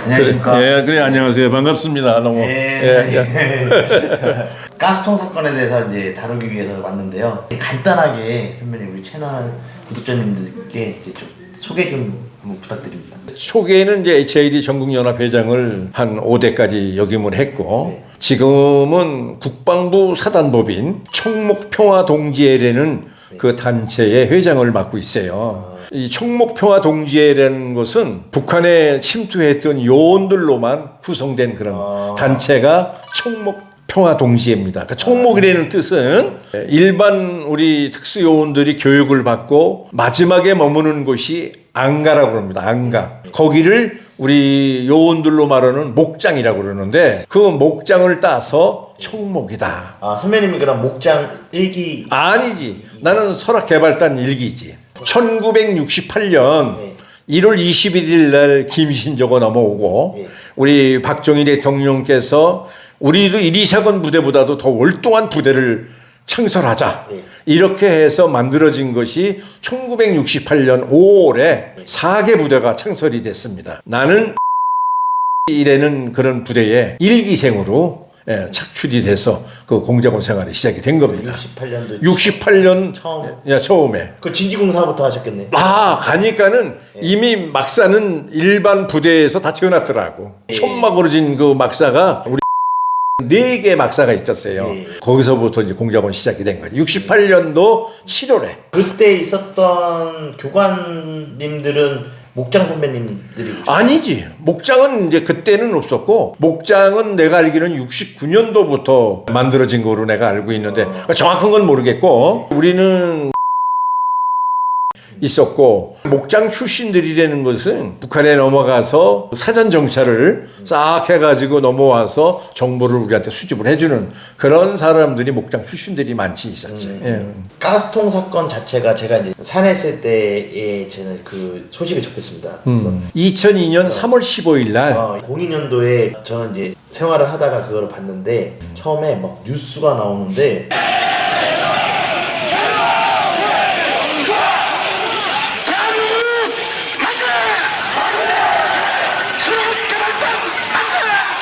안녕하십니까. 예, 그래 안녕하세요. 반갑습니다. 너무. 가스통 사건에 대해서 이제 다루기 위해서 왔는데요. 간단하게 선배님 우리 채널 구독자님들께 이제 좀 소개 좀 한번 부탁드립니다. 초기에는 이제 HID 전국연합 회장을 한 5대까지 역임을 했고 지금은 국방부 사단법인 청목평화동지회라는 그 단체의 회장을 맡고 있어요. 이 청목평화동지회라는 것은 북한에 침투했던 요원들로만 구성된 그런 단체가 청목평화동지회입니다. 그러니까 청목이라는 뜻은 일반 우리 특수요원들이 교육을 받고 마지막에 머무는 곳이 안가라고 합니다. 안가. 거기를 우리 요원들로 말하는 목장이라고 그러는데 그 목장을 따서 청목이다. 아, 선배님이 그럼 목장 일기? 아니지. 나는 설악개발단 일기지. 1968년 1월 21일 날 김신조가 넘어오고 우리 박정희 대통령께서 우리도 1.2사건 부대보다도 더 월동한 부대를 창설하자. 이렇게 해서 만들어진 것이 1968년 5월에 4개 부대가 창설이 됐습니다. 나는 이라는 그런 부대의 일기생으로 착출이 돼서 그 공작원 생활이 시작이 된 겁니다. 68년 처음에. 그 진지공사부터 하셨겠네. 가니까는 이미 막사는 일반 부대에서 다 지어놨더라고. 천막으로 진 그 막사가 우리 4개 막사가 있었어요. 거기서부터 이제 공작원 시작이 된 거죠. 68년도 7월에. 그때 있었던 교관님들은 목장 선배님들이 아니지. 목장은 이제 그때는 없었고 목장은 내가 알기로는 69년도부터 만들어진 거로 내가 알고 있는데 정확한 건 모르겠고 우리는 있었고 목장 출신들이라는 것은 북한에 넘어가서 사전 정찰을 싹 해가지고 넘어와서 정보를 우리한테 수집을 해주는 그런 사람들이 목장 출신들이 많이 있었지. 가스통 사건 자체가 제가 이제 산에 있을 때에 저는 그 소식을 접했습니다. 2002년 3월 15일 날 02년도에 저는 이제 생활을 하다가 그걸 봤는데 처음에 막 뉴스가 나오는데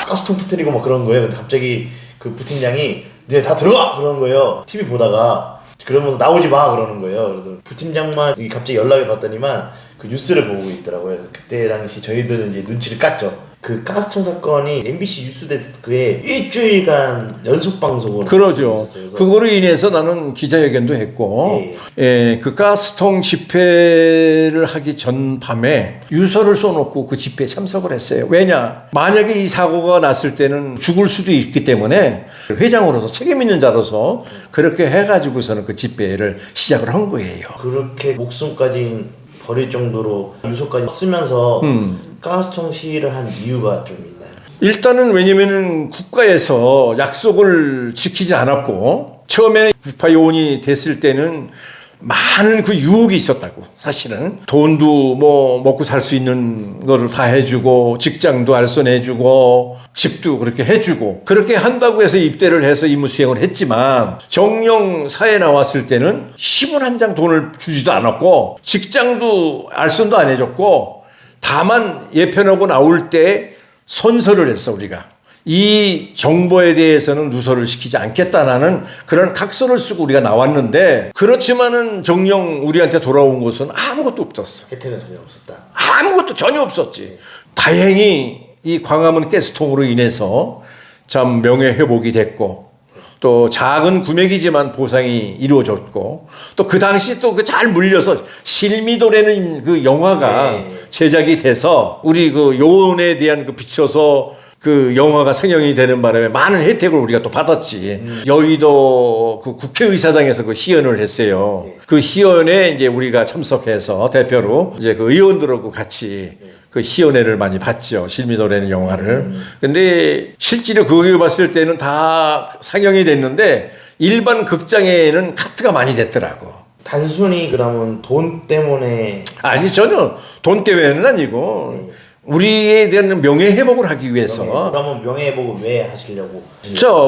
가스통 터뜨리고 막 그런 거예요. 근데 갑자기 그 부팀장이 네 다 들어가! 그러는 거예요. TV 보다가 그러면서 나오지 마! 그러는 거예요. 그래서 부팀장만 갑자기 연락을 받더니만 그 뉴스를 보고 있더라고요. 그때 당시 저희들은 이제 눈치를 깠죠. 그 가스통 사건이 MBC 뉴스데스크에 일주일간 연속 방송을 그러죠. 그거로 인해서 나는 기자회견도 했고 그 가스통 집회를 하기 전 밤에 유서를 써놓고 그 집회에 참석을 했어요. 왜냐? 만약에 이 사고가 났을 때는 죽을 수도 있기 때문에 회장으로서 책임 있는 자로서 그렇게 해가지고서는 그 집회를 시작을 한 거예요. 그렇게 목숨까지 버릴 정도로 유서까지 쓰면서 가스통 시위를 한 이유가 좀 있나요? 일단은 왜냐면은 국가에서 약속을 지키지 않았고 처음에 부파 요원이 됐을 때는 많은 그 유혹이 있었다고. 사실은 돈도 뭐 먹고 살 수 있는 거를 다 해주고 직장도 알선해주고 집도 그렇게 해주고 그렇게 한다고 해서 입대를 해서 임무 수행을 했지만 정령 사회 나왔을 때는 10원 한 장 돈을 주지도 않았고 직장도 알선도 안 해줬고 다만 예편하고 나올 때 선서를 했어. 우리가 이 정보에 대해서는 누설을 시키지 않겠다라는 그런 각서를 쓰고 우리가 나왔는데 그렇지만은 정녕 우리한테 돌아온 것은 아무것도 없었어. 혜택은 전혀 없었다. 아무것도 전혀 없었지. 다행히 이 광화문 가스통으로 인해서 참 명예회복이 됐고 또 작은 금액이지만 보상이 이루어졌고 또 그 당시 또 그 잘 물려서 실미도라는 그 영화가 제작이 돼서 우리 그 요원에 대한 그 비춰서 그 영화가 상영이 되는 바람에 많은 혜택을 우리가 또 받았지. 여의도 그 국회의사당에서 그 시연을 했어요. 그 시연에 이제 우리가 참석해서 대표로 이제 그 의원들하고 같이 그 시연회를 많이 봤죠. 실미도라는 영화를. 근데 실제로 그걸 봤을 때는 다 상영이 됐는데 일반 극장에는 카트가 많이 됐더라고. 단순히 그러면 돈 때문에 아니 전혀 돈 때문에는 아니고 우리에 대한 명예회복을 하기 위해서. 그러면 명예회복을 왜 하시려고?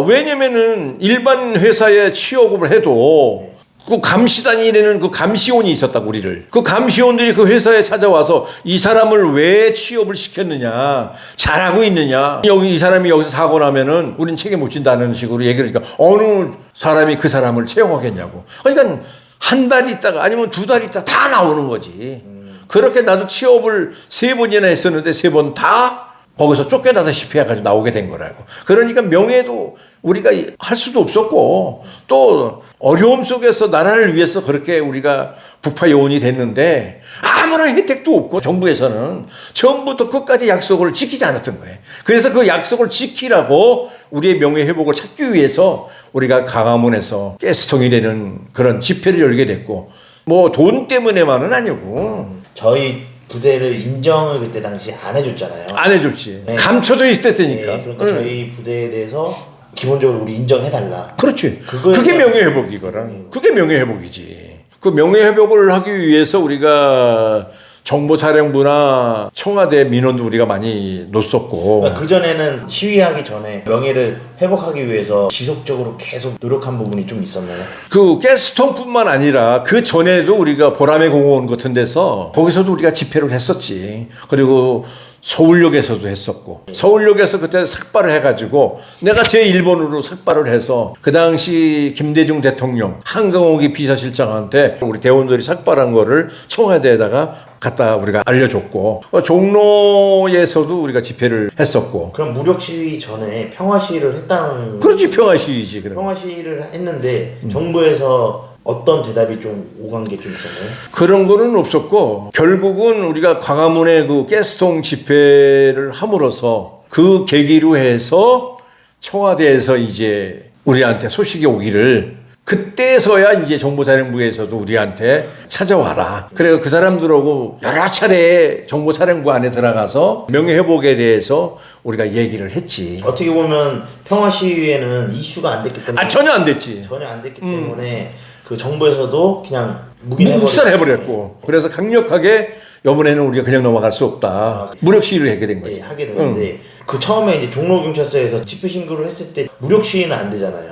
왜냐면은 일반 회사에 취업을 해도 그 감시단이라는 그 감시원이 있었다고 우리를. 그 감시원들이 그 회사에 찾아와서 이 사람을 왜 취업을 시켰느냐, 잘하고 있느냐, 여기 이 사람이 여기서 사고 나면은 우린 책임 못 진다는 식으로 얘기를 하니까 어느 사람이 그 사람을 채용하겠냐고. 그러니까 한 달 있다가 아니면 두 달 있다가 다 나오는 거지. 그렇게 나도 취업을 3번이나 했었는데 3번 다 거기서 쫓겨나다시피 해가지고 나오게 된 거라고. 그러니까 명예도 우리가 할 수도 없었고 또 어려움 속에서 나라를 위해서 그렇게 우리가 북파 요원이 됐는데 아무런 혜택도 없고 정부에서는 처음부터 끝까지 약속을 지키지 않았던 거예요. 그래서 그 약속을 지키라고 우리의 명예 회복을 찾기 위해서 우리가 광화문에서 가스통이라는 그런 집회를 열게 됐고 뭐 돈 때문에만은 아니고 저희 부대를 인정을 그때 당시 안 해줬잖아요. 안 해줬지. 네. 감춰져 있었다니까. 네, 그러니까 저희 부대에 대해서 기본적으로 우리 인정해달라. 그렇지. 그거에 그게 대한- 명예회복이거든. 그게 명예회복이지. 그 명예회복을 하기 위해서 우리가 정보사령부나 청와대 민원도 우리가 많이 놓았었고. 그러니까 그전에는 시위하기 전에 명예를 회복하기 위해서 지속적으로 계속 노력한 부분이 좀 있었나요? 그 가스통뿐만 아니라 그 전에도 우리가 보라매 공원 같은 데서 거기서도 우리가 집회를 했었지. 그리고 서울역에서도 했었고 서울역에서 그때 삭발을 해가지고 내가 제1번으로 삭발을 해서 그 당시 김대중 대통령 한강옥이 비서실장한테 우리 대원들이 삭발한 거를 청와대에다가 갖다 우리가 알려줬고 종로에서도 우리가 집회를 했었고. 그럼 무력 시위 전에 평화 시위를 했다는 그렇지. 평화 시위지. 그럼. 평화 시위를 했는데 정부에서 어떤 대답이 좀 오간 게 좀 있었나요? 그런 거는 없었고 결국은 우리가 광화문에 그 가스통 집회를 함으로써 그 계기로 해서 청와대에서 이제 우리한테 소식이 오기를 그때서야 이제 정보사령부에서도 우리한테 찾아와라. 그래서 그 사람들하고 여러 차례 정보사령부 안에 들어가서 명예회복에 대해서 우리가 얘기를 했지. 어떻게 보면 평화 시위에는 이슈가 안 됐기 때문에 전혀 안 됐지. 전혀 안 됐기 때문에 그 정부에서도 그냥 묵인해버렸고 묵살해버렸고. 그래서 강력하게 이번에는 우리가 그냥 넘어갈 수 없다. 무력 시위를 하게 된 거지. 예, 하게 되는데 그 처음에 이제 종로경찰서에서 집회 신고를 했을 때 무력 시위는 안 되잖아요.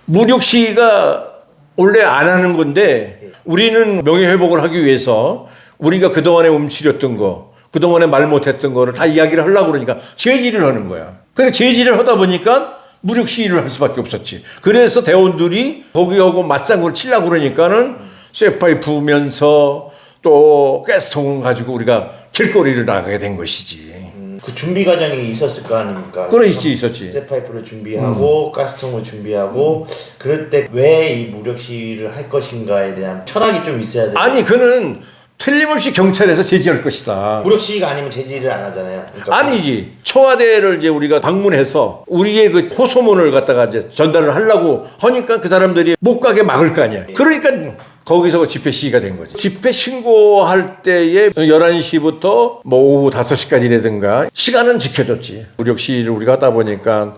무력 시위가 원래 안 하는 건데 우리는 명예회복을 하기 위해서 우리가 그동안에 움츠렸던 거 그동안에 말 못했던 거를 다 이야기를 하려고 그러니까 제지를 하는 거야. 그러니까 제지를 하다 보니까 무력 시위를 할 수밖에 없었지. 그래서 대원들이 거기하고 맞장구를 치려고 그러니까는 쇠파이 부으면서 또 가스통을 가지고 우리가 길거리를 나가게 된 것이지. 그 준비 과정이 있었을 거 아닙니까? 그래 있었지. 쇠파이프를 준비하고 가스통을 준비하고 그럴 때 왜 이 무력 시위를 할 것인가에 대한 철학이 좀 있어야 돼요. 아니 그는 틀림없이 경찰에서 제지할 것이다. 무력 시위가 아니면 제지를 안 하잖아요. 그러니까 아니지. 청와대를 이제 우리가 방문해서 우리의 그 호소문을 갖다가 이제 전달을 하려고 하니까 그 사람들이 못 가게 막을 거 아니야. 그러니까 거기서 집회 시위가 된 거지. 집회 신고할 때에 11시부터 뭐 오후 5시까지라든가 시간은 지켜줬지. 무력 시위를 우리가 하다 보니까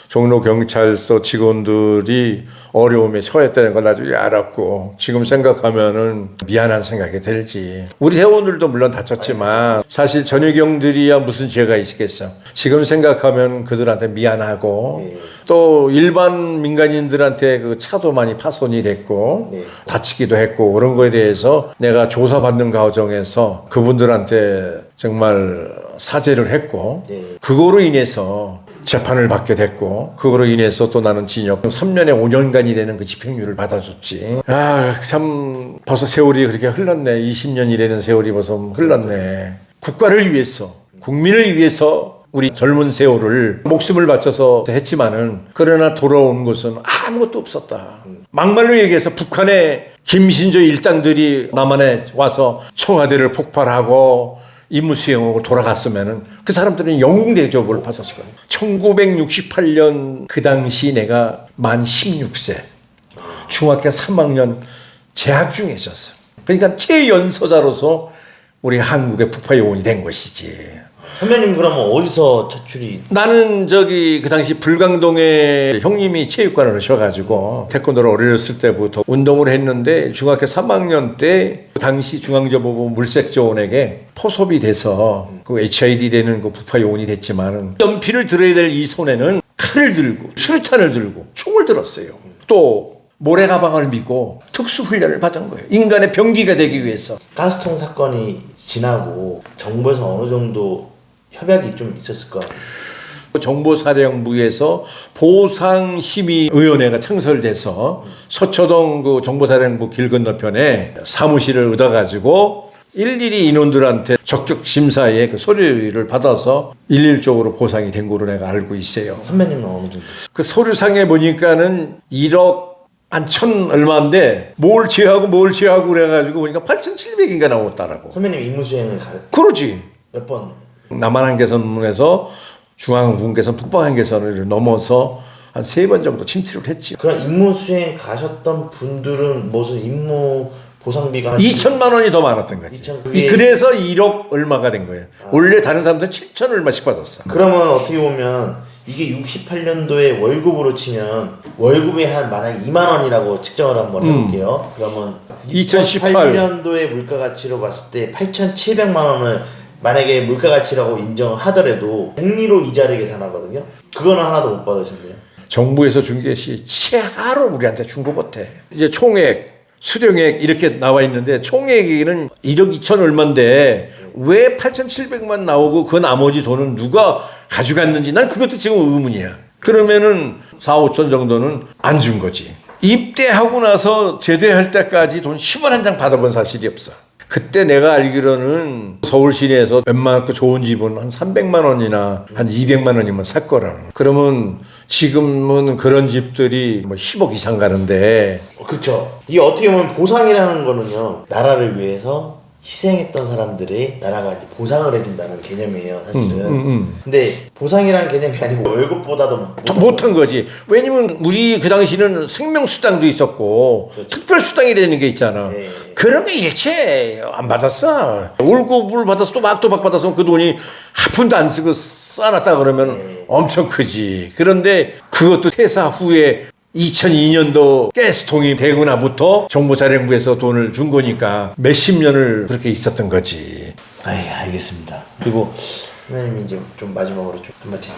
종로경찰서 직원들이 어려움에 처했다는 걸 나중에 알았고 지금 생각하면은 미안한 생각이 들지. 우리 회원들도 물론 다쳤지만 사실 전유경들이야 무슨 죄가 있겠어. 지금 생각하면 그들한테 미안하고 또 일반 민간인들한테 그 차도 많이 파손이 됐고 다치기도 했고 그런 거에 대해서 내가 조사받는 과정에서 그분들한테 정말 사죄를 했고 그거로 인해서 재판을 받게 됐고 그거로 인해서 또 나는 징역 3년에 5년간이 되는 그 집행유예를 받아줬지. 아 참 벌써 세월이 그렇게 흘렀네. 20년이라는 세월이 벌써 흘렀네. 국가를 위해서 국민을 위해서 우리 젊은 세월을 목숨을 바쳐서 했지만은 그러나 돌아온 것은 아무것도 없었다. 막말로 얘기해서 북한의 김신조 일당들이 남한에 와서 청와대를 폭발하고 임무 수행하고 돌아갔으면은 그 사람들은 영웅 대접을 받았을 거예요. 1968년 그 당시 내가 만 16세 중학교 3학년 재학 중에 있었어. 그러니까 최연소자로서 우리 한국의 북파 요원이 된 것이지. 선배님 그러면 어디서 차출이? 나는 저기 그 당시 불광동에 형님이 체육관을 하셔가지고 태권도를 어렸을 때부터 운동을 했는데 중학교 3학년 때 그 당시 중앙정보부 물색조원에게 포섭이 돼서 그 HID 되는 그 북파 요원이 됐지만은 연필을 들어야 될 이 손에는 칼을 들고 수류탄을 들고 총을 들었어요. 또 모래 가방을 미고 특수 훈련을 받은 거예요. 인간의 병기가 되기 위해서. 가스통 사건이 지나고 정부에서 어느 정도 협약이 좀 있었을 것 같아요. 정보사령부에서 보상심의위원회가 창설돼서 서초동 그 정보사령부 길 건너편에 사무실을 얻어가지고 일일이 인원들한테 적격 심사에 그 서류를 받아서 일일적으로 보상이 된 거로 내가 알고 있어요. 선배님은 어느 정도? 그 서류상에 보니까는 1억 한 천 얼마인데 뭘 제하고 그래가지고 보니까 8,700인가 나왔다라고. 선배님 임무수행을 그러지. 몇 번? 남한한계선문에서 중앙분계선, 북방한계선을 넘어서 한 3번 정도 침투를 했지. 그럼 임무수행 가셨던 분들은 무슨 임무 보상비가 한 2천만 원이 더 많았던 거지. 2천, 그게- 그래서 1억 얼마가 된 거예요. 원래 다른 사람들은 7천 얼마씩 받았어. 그러면 어떻게 보면 이게 68년도에 월급으로 치면 월급이 한 만약에 2만 원이라고 측정을 한번 해볼게요. 그러면 2018 2008년도의 물가 가치로 봤을 때 8,700만 원을 만약에 물가 가치라고 인정하더라도 복리로 이자를 계산하거든요. 그거는 하나도 못 받으셨네요. 정부에서 준 것이 최하로 우리한테 준 거 같아. 이제 총액, 수령액 이렇게 나와 있는데 총액은 1억 2천 얼마인데 왜 8,700만 나오고 그 나머지 돈은 누가 가져갔는지 난 그것도 지금 의문이야. 그러면은 4, 5천 정도는 안 준 거지. 입대하고 나서 제대할 때까지 돈 10원 한 장 받아본 사실이 없어. 그때 내가 알기로는 서울 시내에서 웬만큼 좋은 집은 한 300만 원이나 한 200만 원이면 살 거라는. 그러면 지금은 그런 집들이 뭐 10억 이상 가는데. 그렇죠. 이게 어떻게 보면 보상이라는 거는요. 나라를 위해서 희생했던 사람들이 나라가 이제 보상을 해준다는 개념이에요, 사실은. 근데 보상이라는 개념이 아니고 월급보다도 더 못한 거지. 왜냐면 우리 그 당시는 생명수당도 있었고 그렇죠. 특별수당이라는 게 있잖아. 네. 그런 게 일체 안 받았어. 월급을 받아서 또박또박 받아서 그 돈이 한 푼도 안 쓰고 쌓아놨다 그러면 엄청 크지. 그런데 그것도 퇴사 후에 2002년도 가스통이 되고 나부터 정보사령부에서 돈을 준 거니까 몇십 년을 그렇게 있었던 거지. 아이, 알겠습니다. 그리고 선배님 이제 좀 마지막으로 좀 한마디.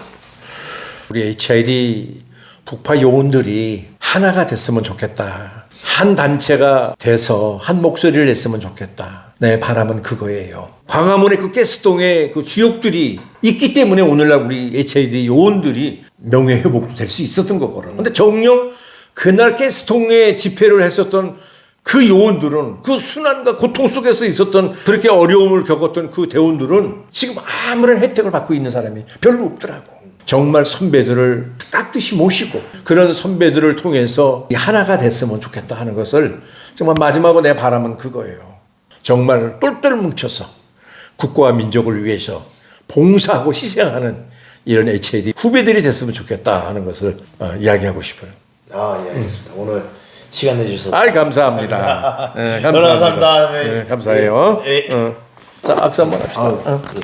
우리 HID 북파 요원들이 하나가 됐으면 좋겠다. 한 단체가 돼서 한 목소리를 냈으면 좋겠다. 내 바람은 그거예요. 광화문의 그 가스통에 그 주역들이 있기 때문에 오늘날 우리 HID 요원들이 명예회복도 될 수 있었던 거거든. 근데 정녕 그날 가스통에 집회를 했었던 그 요원들은 그 순환과 고통 속에서 있었던 그렇게 어려움을 겪었던 그 대원들은 지금 아무런 혜택을 받고 있는 사람이 별로 없더라고. 정말 선배들을 깍듯이 모시고 그런 선배들을 통해서 하나가 됐으면 좋겠다 하는 것을 정말 마지막으로 내 바람은 그거예요. 정말 똘똘 뭉쳐서 국가와 민족을 위해서 봉사하고 희생하는 이런 HID 후배들이 됐으면 좋겠다 하는 것을 이야기하고 싶어요. 아, 예, 알겠습니다. 오늘 시간 내주셔서 감사합니다. 네, 감사합니다. 네, 감사해요. 예. 자, 악수 한번 합시다. 아, 그